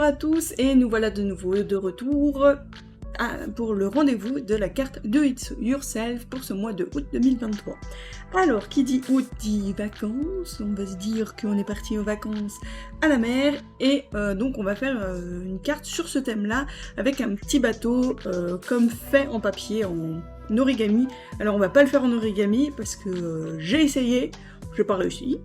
à tous et nous voilà de nouveau de retour pour le rendez-vous de la carte Do It Yourself pour ce mois de août 2023. Alors, qui dit août dit vacances, on va se dire qu'on est parti aux vacances à la mer et donc on va faire une carte sur ce thème-là avec un petit bateau comme fait en papier, en origami. Alors on va pas le faire en origami parce que j'ai essayé, j'ai pas réussi.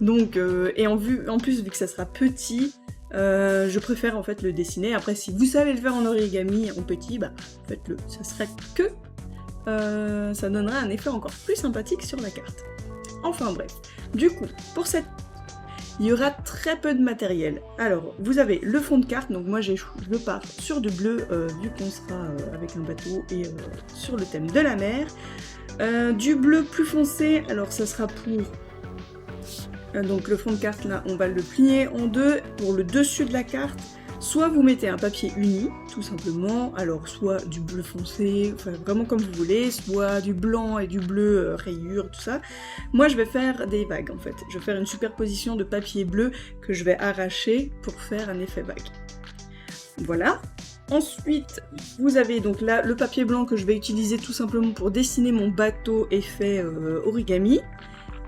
Donc, et en plus, vu que ça sera petit, je préfère en fait le dessiner. Après, si vous savez le faire en origami, en petit, bah faites-le. Ça sera que... ça donnera un effet encore plus sympathique sur la carte. Enfin bref. Du coup, pour cette... il y aura très peu de matériel. Alors, vous avez le fond de carte. Donc moi, je pars sur du bleu, vu qu'on sera avec un bateau et sur le thème de la mer. Du bleu plus foncé, alors ça sera pour... donc le fond de carte là, on va le plier en deux pour le dessus de la carte. Soit vous mettez un papier uni, tout simplement, alors soit du bleu foncé, enfin vraiment comme vous voulez, soit du blanc et du bleu rayure, tout ça. Moi je vais faire des vagues en fait, je vais faire une superposition de papier bleu que je vais arracher pour faire un effet vague. Voilà. Ensuite, vous avez donc là le papier blanc que je vais utiliser tout simplement pour dessiner mon bateau effet origami.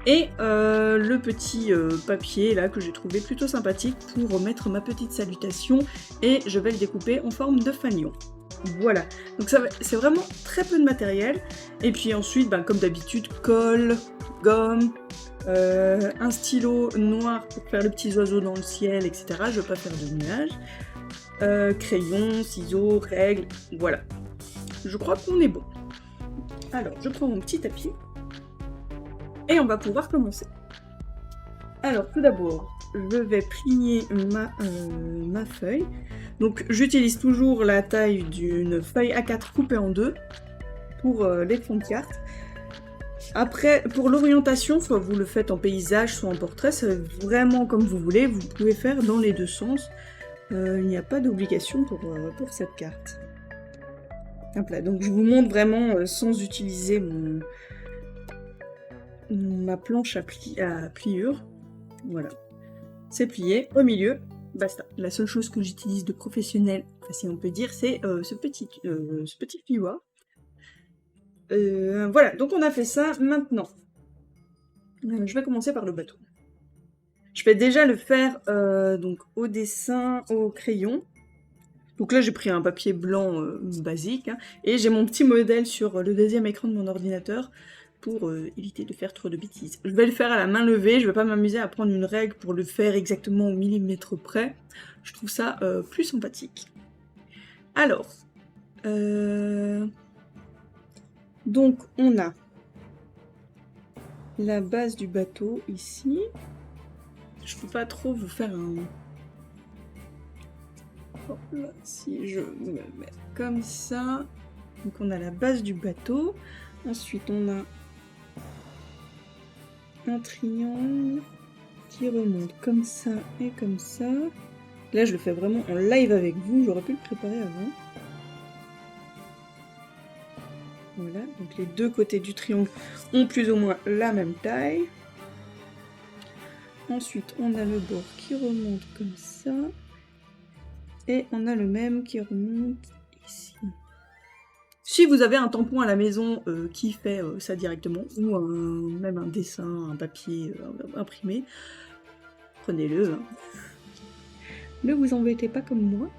Et le petit papier là que j'ai trouvé plutôt sympathique pour mettre ma petite salutation et je vais le découper en forme de fanion. Voilà, donc c'est vraiment très peu de matériel. Et puis ensuite, ben, comme d'habitude, colle, gomme, un stylo noir pour faire le petit oiseau dans le ciel, etc. Je veux pas faire de nuages. Crayon, ciseaux, règles, voilà. Je crois qu'on est bon. Alors, je prends mon petit tapis. Et on va pouvoir commencer. Alors tout d'abord, je vais plier ma feuille. Donc j'utilise toujours la taille d'une feuille A4 coupée en deux pour les fonds de carte. Après, pour l'orientation, soit vous le faites en paysage, soit en portrait, c'est vraiment comme vous voulez, vous pouvez faire dans les deux sens. Il n'y a pas d'obligation pour cette carte. Hop là, donc je vous montre vraiment sans utiliser ma planche à pliure, voilà, c'est plié, au milieu, basta. La seule chose que j'utilise de professionnel, enfin, si on peut dire, c'est ce petit plioir. Voilà, donc on a fait ça, maintenant, je vais commencer par le bateau. Je vais déjà le faire donc au dessin, au crayon. Donc là j'ai pris un papier blanc basique, hein, et j'ai mon petit modèle sur le deuxième écran de mon ordinateur, pour éviter de faire trop de bêtises. Je vais le faire à la main levée, je vais pas m'amuser à prendre une règle pour le faire exactement au millimètre près. Je trouve ça plus sympathique. Alors, donc on a la base du bateau ici. Je peux pas trop vous faire un... Hop là, si je me mets comme ça. Donc on a la base du bateau. Ensuite on a un triangle qui remonte comme ça et comme ça. Là, je le fais vraiment en live avec vous, j'aurais pu le préparer avant. Voilà, donc les deux côtés du triangle ont plus ou moins la même taille. Ensuite, on a le bord qui remonte comme ça. Et on a le même qui remonte ici. Si vous avez un tampon à la maison qui fait ça directement, ou même un dessin, un papier imprimé, prenez-le. Hein. Ne vous embêtez pas comme moi.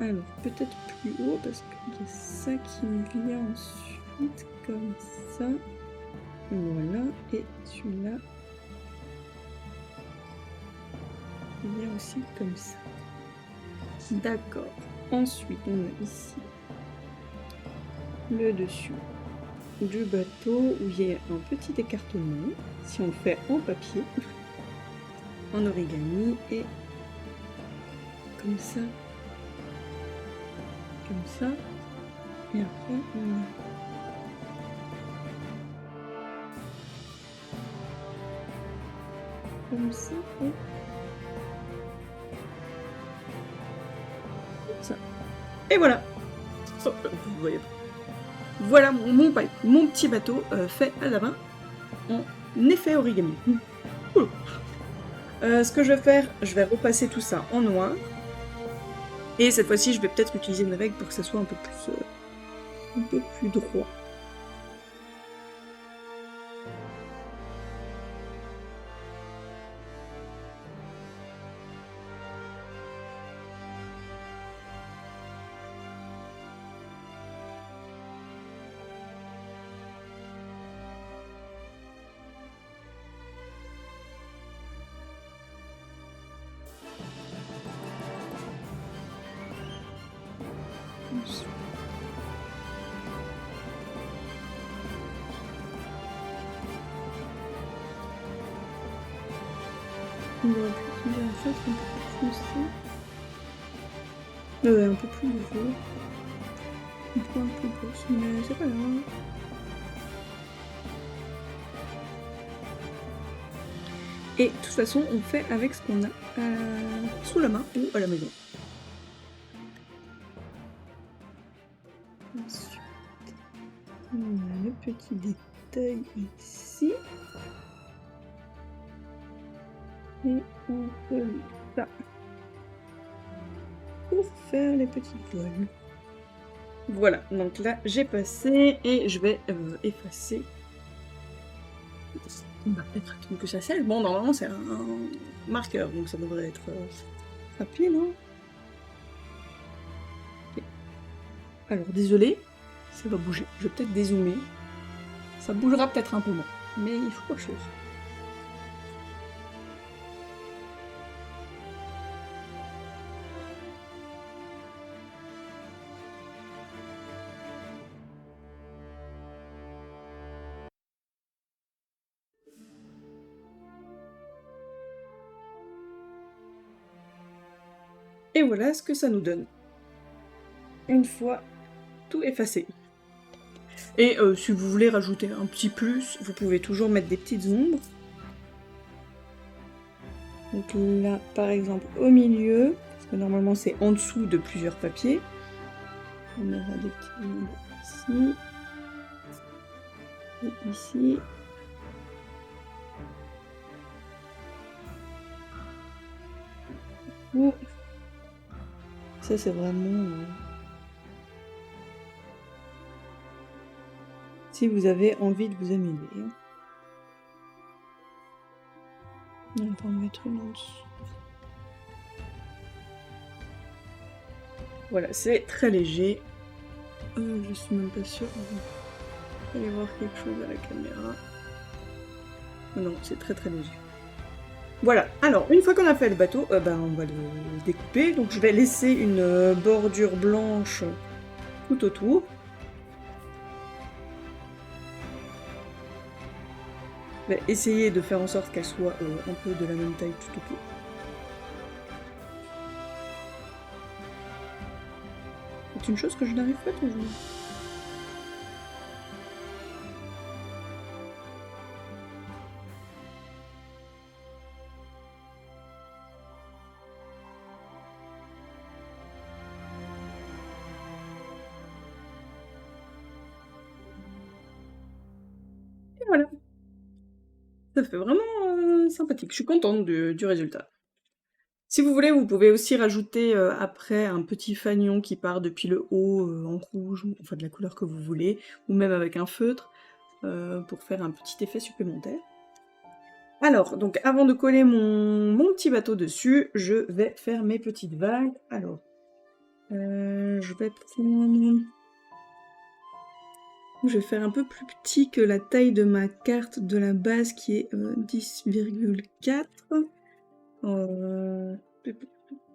Alors, peut-être plus haut, parce qu'il y a ça qui me vient ensuite, comme ça. Voilà, et celui-là, il vient aussi comme ça. D'accord. Ensuite, on a ici le dessus du bateau où il y a un petit écartement, si on le fait en papier, en origami, et comme ça, et après on a comme ça, et comme ça. Et voilà. Oh, vous voyez pas. Voilà mon petit bateau fait à la main en effet origami. Ce que je vais faire, je vais repasser tout ça en noir. Et cette fois-ci, je vais peut-être utiliser une règle pour que ça soit un peu plus droit. On aurait pu utiliser un feutre un peu plus foncé. Un peu plus nouveau. Un point plus grosse, mais c'est pas grave. Et de toute façon, on fait avec ce qu'on a sous la main ou à la maison. Ensuite, on a le petit détail ici. Et on peut ça pour faire les petites voiles. Voilà, donc là j'ai passé et je vais effacer. On va peut-être attendre que ça sèche. Bon, normalement c'est un marqueur, donc ça devrait être rapide, non? Okay. Alors désolé, ça va bouger. Je vais peut-être dézoomer. Ça bougera peut-être un peu moins, mais il faut quelque chose. Et voilà ce que ça nous donne. Une fois tout effacé. Et si vous voulez rajouter un petit plus, vous pouvez toujours mettre des petites ombres. Donc là, par exemple, au milieu, parce que normalement c'est en dessous de plusieurs papiers, on aura des petites ombres ici et ici. Oh. Ça c'est vraiment... si vous avez envie de vous amuser. On va en mettre une en dessous. Voilà, c'est très léger. Je suis même pas sûre. On va aller voir quelque chose à la caméra. Non, c'est très très léger. Voilà, alors une fois qu'on a fait le bateau, on va le découper. Donc je vais laisser une bordure blanche tout autour. Je vais essayer de faire en sorte qu'elle soit un peu de la même taille tout autour. C'est une chose que je n'arrive pas toujours. Et voilà. Ça fait vraiment sympathique. Je suis contente du résultat. Si vous voulez, vous pouvez aussi rajouter après un petit fanion qui part depuis le haut en rouge, enfin de la couleur que vous voulez, ou même avec un feutre, pour faire un petit effet supplémentaire. Alors, donc avant de coller mon petit bateau dessus, je vais faire mes petites vagues. Alors, je vais prendre... Je vais faire un peu plus petit que la taille de ma carte de la base qui est 10,4. On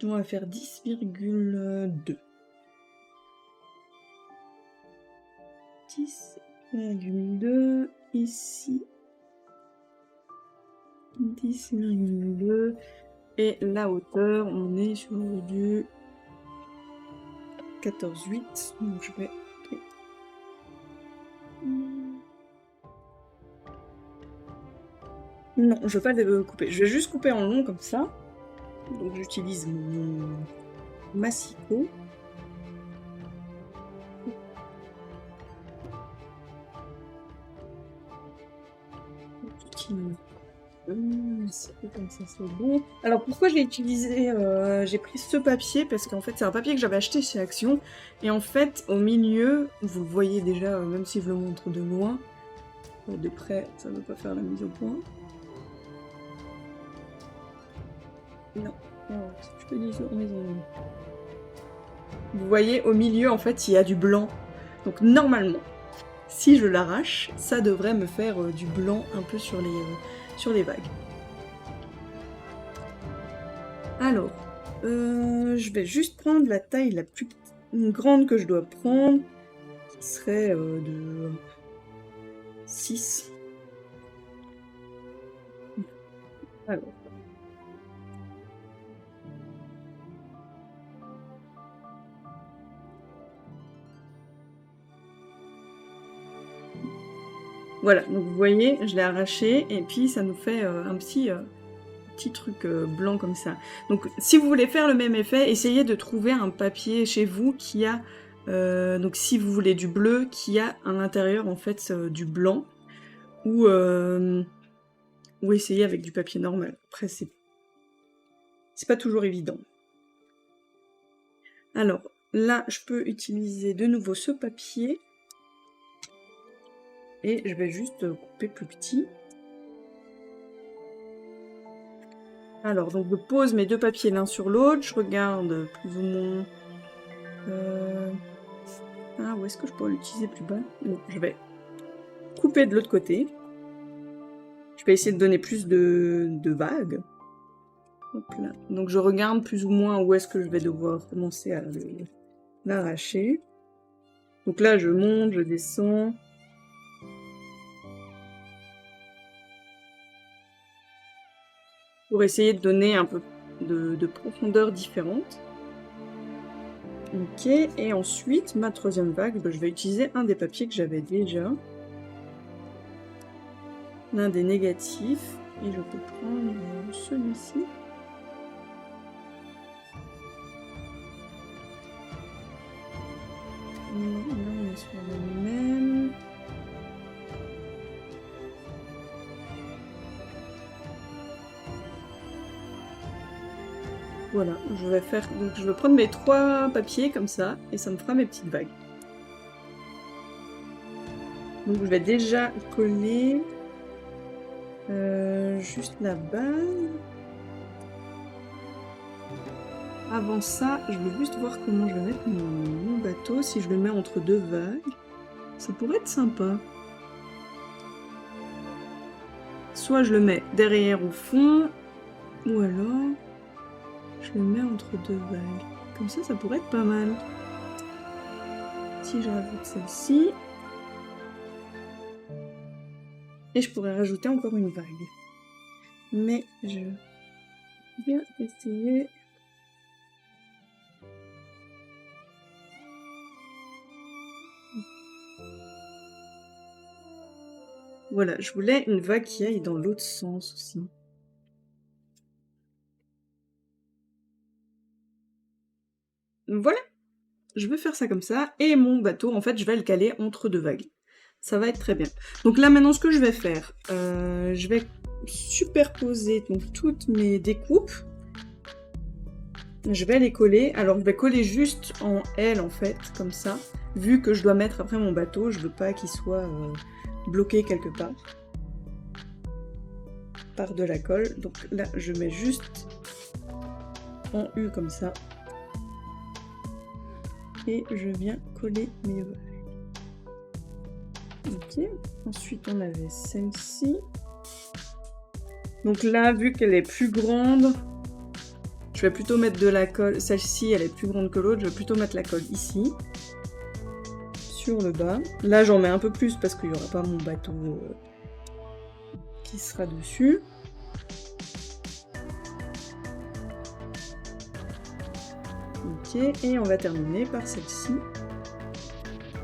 va faire 10,2. 10,2 ici. 10,2. Et la hauteur, on est sur du 14,8. Donc je vais... Non, je vais pas le couper. Je vais juste couper en long comme ça. Donc j'utilise mon massicot. Comme ça, c'est bon. Alors pourquoi j'ai utilisé, j'ai pris ce papier parce qu'en fait c'est un papier que j'avais acheté chez Action et en fait au milieu, vous le voyez déjà, même si je le montre de loin, de près ça ne va pas faire la mise au point. Non, alors, je peux dire en maison. Vous voyez au milieu en fait il y a du blanc, donc normalement si je l'arrache, ça devrait me faire du blanc un peu sur les vagues. Alors, je vais juste prendre la taille la plus grande que je dois prendre, qui serait de 6. Alors. Voilà, donc vous voyez, je l'ai arraché et puis ça nous fait un petit truc blanc comme ça. Donc si vous voulez faire le même effet, essayez de trouver un papier chez vous qui a, donc si vous voulez du bleu, qui a à l'intérieur en fait du blanc, ou essayez avec du papier normal. Après c'est pas toujours évident. Alors là, je peux utiliser de nouveau ce papier. Et je vais juste couper plus petit. Alors, donc je pose mes deux papiers l'un sur l'autre, je regarde plus ou moins... Ah, où est-ce que je pourrais l'utiliser plus bas? Donc, je vais couper de l'autre côté. Je vais essayer de donner plus de vagues. Hop là. Donc je regarde plus ou moins où est-ce que je vais devoir commencer à l'arracher. Donc là, je monte, je descends... pour essayer de donner un peu de profondeur différente. Ok, et ensuite, ma troisième vague, je vais utiliser un des papiers que j'avais déjà. L'un des négatifs, et je peux prendre celui-ci. Là, on est sur le même. Voilà, je vais faire. Donc je vais prendre mes trois papiers comme ça, et ça me fera mes petites vagues. Donc je vais déjà coller juste la base. Avant ça, je veux juste voir comment je vais mettre mon bateau. Si je le mets entre deux vagues, ça pourrait être sympa. Soit je le mets derrière au fond, ou alors je le mets entre deux vagues. Comme ça, ça pourrait être pas mal. Si je rajoute celle-ci. Et je pourrais rajouter encore une vague. Mais je vais bien essayer. Voilà, je voulais une vague qui aille dans l'autre sens aussi. Voilà, je vais faire ça comme ça, et mon bateau, en fait, je vais le caler entre deux vagues. Ça va être très bien. Donc là, maintenant, ce que je vais faire, je vais superposer donc toutes mes découpes. Je vais les coller. Alors, je vais coller juste en L, en fait, comme ça. Vu que je dois mettre après mon bateau, je veux pas qu'il soit bloqué quelque part par de la colle. Donc là, je mets juste en U comme ça. Et je viens coller mes vagues. Ok, ensuite on avait celle-ci. Donc là, vu qu'elle est plus grande, je vais plutôt mettre de la colle. Celle-ci, elle est plus grande que l'autre, je vais plutôt mettre la colle ici, sur le bas. Là, j'en mets un peu plus parce qu'il n'y aura pas mon bateau qui sera dessus. Ok, et on va terminer par celle-ci.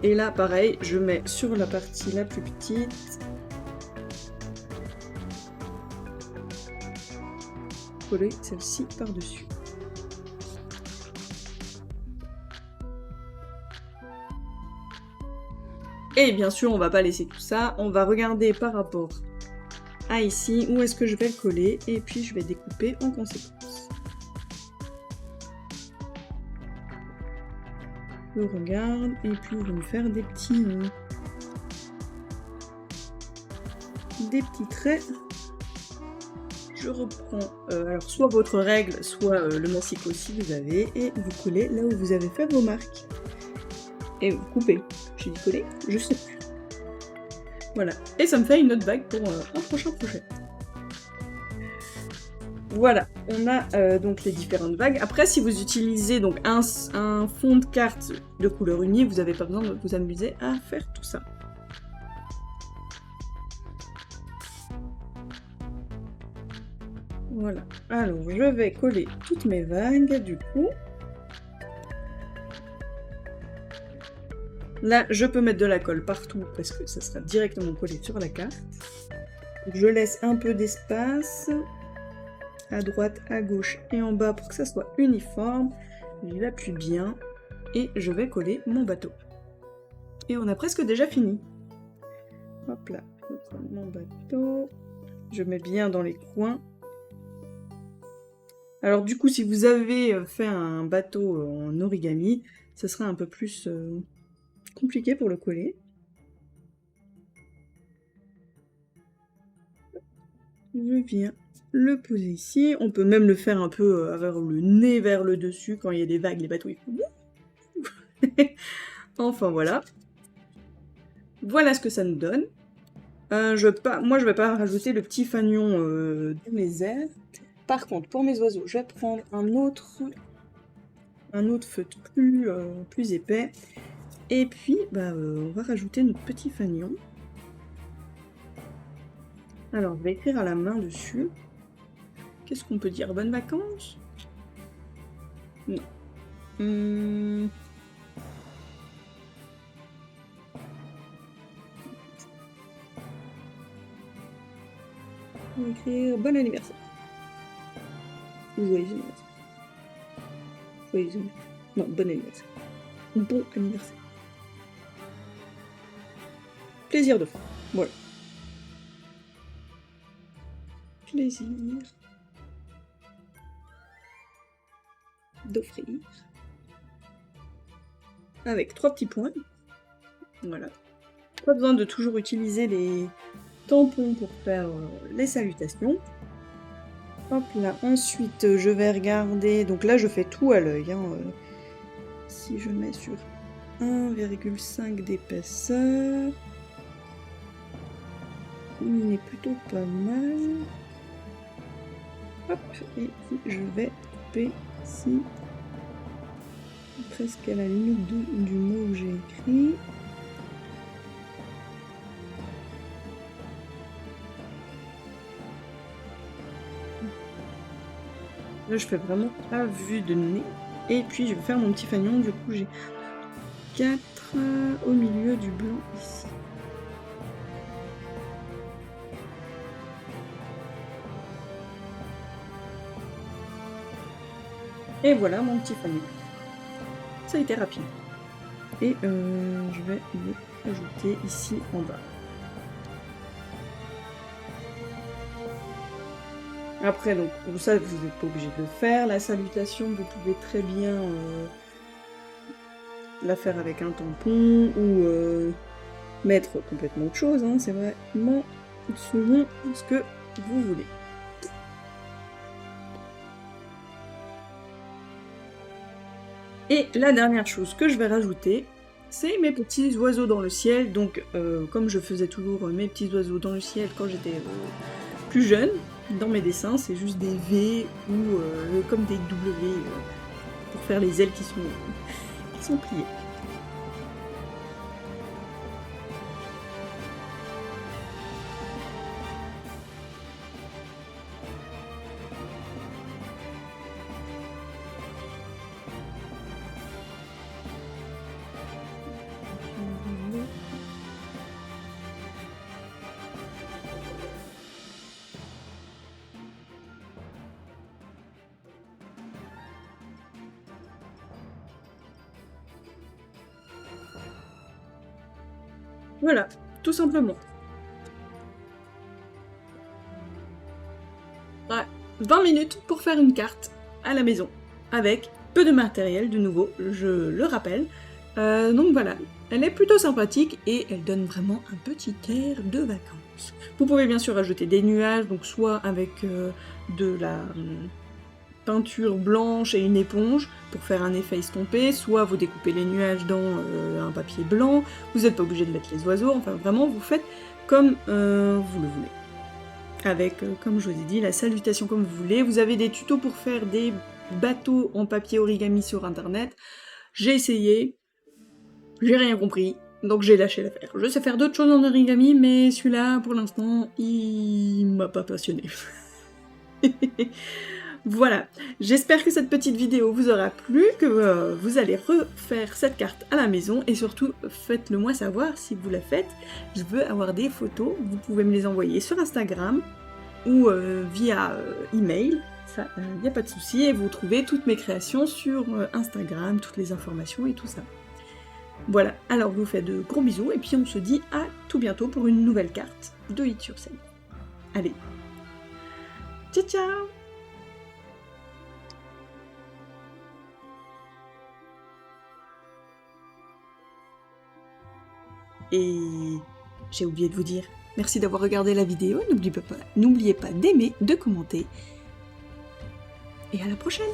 Et là, pareil, je mets sur la partie la plus petite. Coller celle-ci par-dessus. Et bien sûr, on va pas laisser tout ça. On va regarder par rapport à ici, où est-ce que je vais le coller, et puis je vais découper en conséquence. Je regarde, et puis je vais me faire des petits traits. Je reprends alors soit votre règle, soit le massicot si vous avez, et vous collez là où vous avez fait vos marques. Et vous coupez. J'ai dit coller, je sais plus. Voilà. Et ça me fait une autre bague pour un prochain projet. Voilà, on a donc les différentes vagues. Après, si vous utilisez donc un fond de carte de couleur unie, vous n'avez pas besoin de vous amuser à faire tout ça. Voilà. Alors, je vais coller toutes mes vagues, du coup. Là, je peux mettre de la colle partout, parce que ça sera directement collé sur la carte. Je laisse un peu d'espace, à droite, à gauche et en bas, pour que ça soit uniforme. Je l'appuie bien, et je vais coller mon bateau. Et on a presque déjà fini. Hop là, je prends mon bateau. Je mets bien dans les coins. Alors du coup, si vous avez fait un bateau en origami, ce sera un peu plus compliqué pour le coller. Je viens le poser ici. On peut même le faire un peu avec le nez vers le dessus. Quand il y a des vagues, les bateaux, ils font... Enfin voilà. Voilà ce que ça nous donne. Moi, je vais pas rajouter le petit fanion de mes airs. Par contre, pour mes oiseaux, je vais prendre un autre feutre plus épais. Et puis, on va rajouter notre petit fanion. Alors, je vais écrire à la main dessus. Qu'est-ce qu'on peut dire? Bonnes vacances? Non. On va écrire bon anniversaire. Joyeux anniversaire. Joyeux anniversaire. Non, bon anniversaire. Bon anniversaire. Plaisir de faire. Voilà. Plaisir d'offrir. Avec 3 petits points. Voilà. Pas besoin de toujours utiliser les tampons pour faire les salutations. Hop là, ensuite je vais regarder, donc là je fais tout à l'œil. Si je mets sur 1,5 d'épaisseur, il est plutôt pas mal. Hop, et je vais couper ici, presque à la limite du mot que j'ai écrit. Là, je fais vraiment à vue de nez. Et puis, je vais faire mon petit fanion. Du coup, j'ai 4 au milieu du blanc ici. Et voilà mon petit fanion. Ça a été rapide. Et je vais le ajouter ici en bas. Après, donc, ça, vous n'êtes pas obligé de le faire. La salutation, vous pouvez très bien la faire avec un tampon ou mettre complètement autre chose. Hein. C'est vraiment selon ce que vous voulez. Et la dernière chose que je vais rajouter, c'est mes petits oiseaux dans le ciel. Donc, comme je faisais toujours mes petits oiseaux dans le ciel quand j'étais plus jeune, dans mes dessins, c'est juste des V ou comme des W pour faire les ailes qui sont pliées. Voilà, tout simplement. 20 minutes pour faire une carte à la maison, avec peu de matériel, de nouveau, je le rappelle. Donc voilà, elle est plutôt sympathique et elle donne vraiment un petit air de vacances. Vous pouvez bien sûr ajouter des nuages, donc soit avec de la peinture blanche et une éponge pour faire un effet estompé, soit vous découpez les nuages dans un papier blanc, vous n'êtes pas obligé de mettre les oiseaux, enfin vraiment vous faites comme vous le voulez. Avec, comme je vous ai dit, la salutation comme vous voulez. Vous avez des tutos pour faire des bateaux en papier origami sur internet. J'ai essayé, j'ai rien compris, donc j'ai lâché l'affaire. Je sais faire d'autres choses en origami, mais celui-là, pour l'instant, il m'a pas passionné. Voilà, j'espère que cette petite vidéo vous aura plu, que vous allez refaire cette carte à la maison, et surtout, faites-le moi savoir si vous la faites. Je veux avoir des photos, vous pouvez me les envoyer sur Instagram, ou via email, ça, il n'y a pas de souci, et vous trouvez toutes mes créations sur Instagram, toutes les informations et tout ça. Voilà, alors je vous fais de gros bisous, et puis on se dit à tout bientôt pour une nouvelle carte de It Yourself. Allez, ciao ciao! Et j'ai oublié de vous dire, merci d'avoir regardé la vidéo, n'oubliez pas d'aimer, de commenter, et à la prochaine!